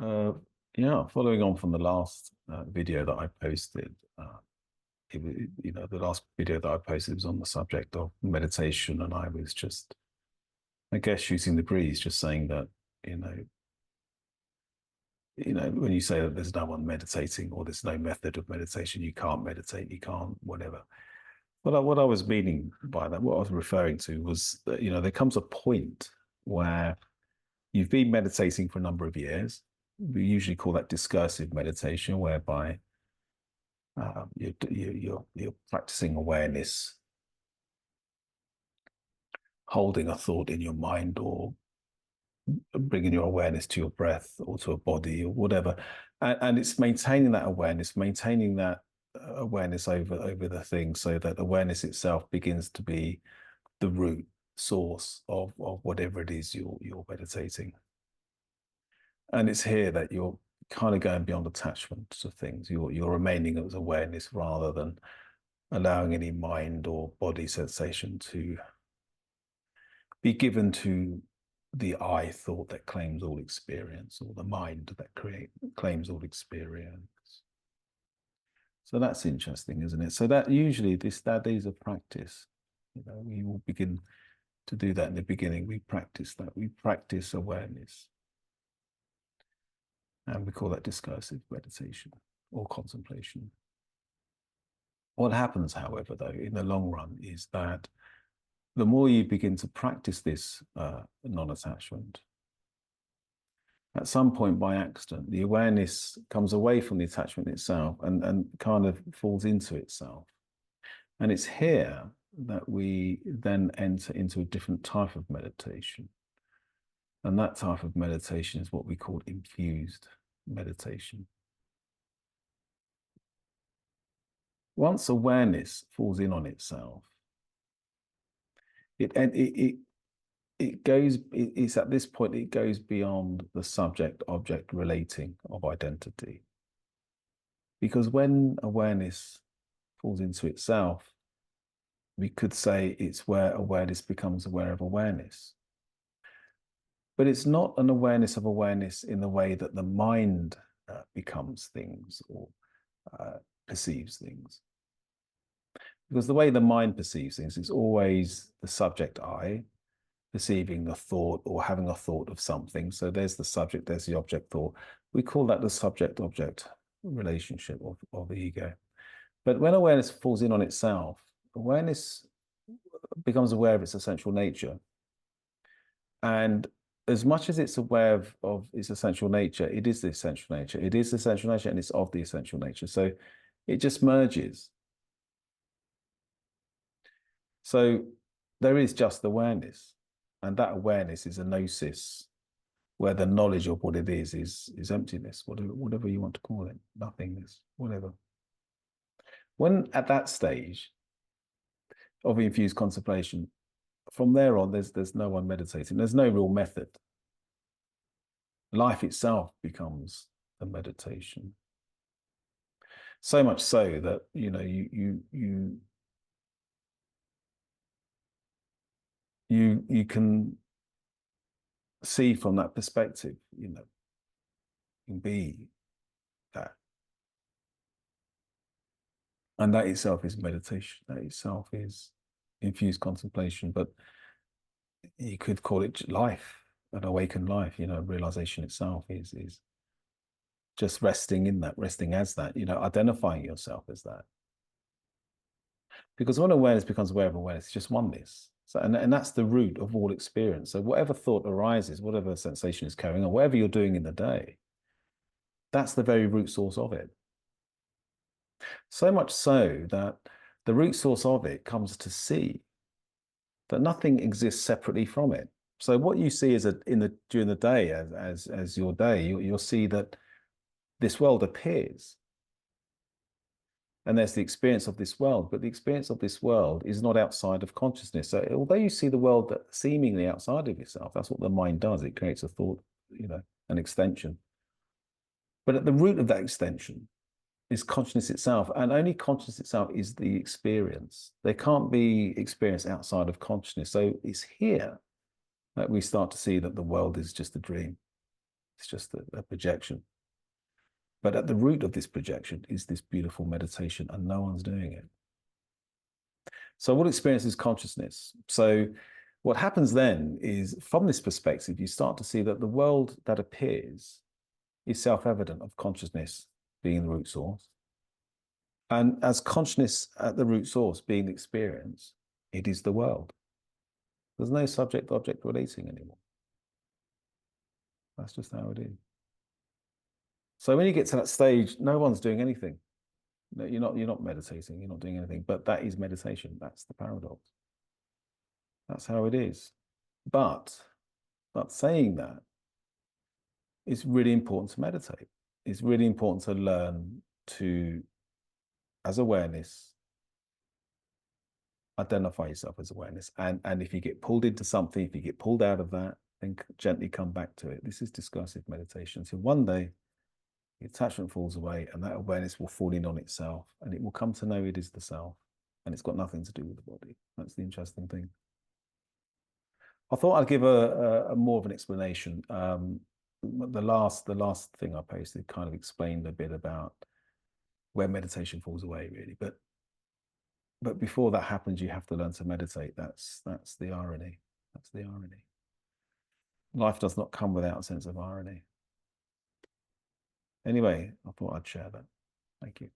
Uh, yeah, following on from the last video that I posted, the last video that I posted was on the subject of meditation, and I was just, I guess, shooting the breeze, just saying that, you know, when you say that there's no one meditating or there's no method of meditation, you can't meditate, you can't, whatever. But what I was meaning by that, what I was referring to was that, there comes a point where you've been meditating for a number of years. We usually call that discursive meditation, whereby you're practicing awareness, holding a thought in your mind, or bringing your awareness to your breath or to a body or whatever, and it's maintaining that awareness over the thing, so that awareness itself begins to be the root source of whatever it is you're meditating. And it's here that you're kind of going beyond attachment to things. You're remaining as awareness rather than allowing any mind or body sensation to be given to the I thought that claims all experience, or the mind that claims all experience. So that's interesting, isn't it? So that usually that is a practice. We will begin to do that in the beginning. We practice that. We practice awareness. And we call that discursive meditation or contemplation. What happens, however, though, in the long run, is that the more you begin to practice this non-attachment, at some point by accident, the awareness comes away from the attachment itself and kind of falls into itself. And it's here that we then enter into a different type of meditation. And that type of meditation is what we call infused meditation. Once awareness falls in on itself, it's at this point, it goes beyond the subject-object relating of identity. Because when awareness falls into itself, we could say it's where awareness becomes aware of awareness. But it's not an awareness of awareness in the way that the mind becomes things or perceives things. Because the way the mind perceives things is always the subject I perceiving the thought or having a thought of something. So there's the subject, there's the object thought. We call that the subject-object relationship of the ego. But when awareness falls in on itself, awareness becomes aware of its essential nature. And as much as it's aware of its essential nature, it is the essential nature. It is the essential nature, and it's of the essential nature. So it just merges. So there is just awareness, and that awareness is a gnosis, where the knowledge of what it is emptiness, whatever you want to call it, nothingness, whatever. When at that stage of infused contemplation, from there on, there's no one meditating. There's no real method. Life itself becomes a meditation. So much so that you can see from that perspective, you can be that. And that itself is meditation. That itself is infused contemplation. But you could call it life, an awakened life. Realization itself is just resting in that, resting as that, identifying yourself as that. Because when awareness becomes aware of awareness, it's just oneness. So, and that's the root of all experience. So whatever thought arises, whatever sensation is carrying on, whatever you're doing in the day, that's the very root source of it. So much so that the root source of it comes to see that nothing exists separately from it. So what you see is during the day as your day, you'll see that this world appears. And there's the experience of this world, but the experience of this world is not outside of consciousness. So although you see the world that seemingly outside of yourself, that's what the mind does. It creates a thought, an extension. But at the root of that extension is consciousness itself. And only consciousness itself is the experience. There can't be experience outside of consciousness. So it's here that we start to see that the world is just a dream. It's just a projection. But at the root of this projection is this beautiful meditation, and no one's doing it. So what experience is consciousness? So what happens then is, from this perspective, you start to see that the world that appears is self-evident of consciousness being the root source. And as consciousness at the root source being the experience, it is the world. There's no subject-object relating anymore. That's just how it is. So when you get to that stage, no one's doing anything. No, you're not meditating, you're not doing anything, but that is meditation. That's the paradox. That's how it is. But saying that, it's really important to meditate. It's really important to learn to, as awareness, identify yourself as awareness. And if you get pulled into something, if you get pulled out of that, then gently come back to it. This is discursive meditation. So one day, the attachment falls away and that awareness will fall in on itself and it will come to know it is the self, and it's got nothing to do with the body. That's the interesting thing. I thought I'd give a more of an explanation. The last thing I posted kind of explained a bit about where meditation falls away, really. But before that happens, you have to learn to meditate. That's the irony. That's the irony. Life does not come without a sense of irony. Anyway, I thought I'd share that. Thank you.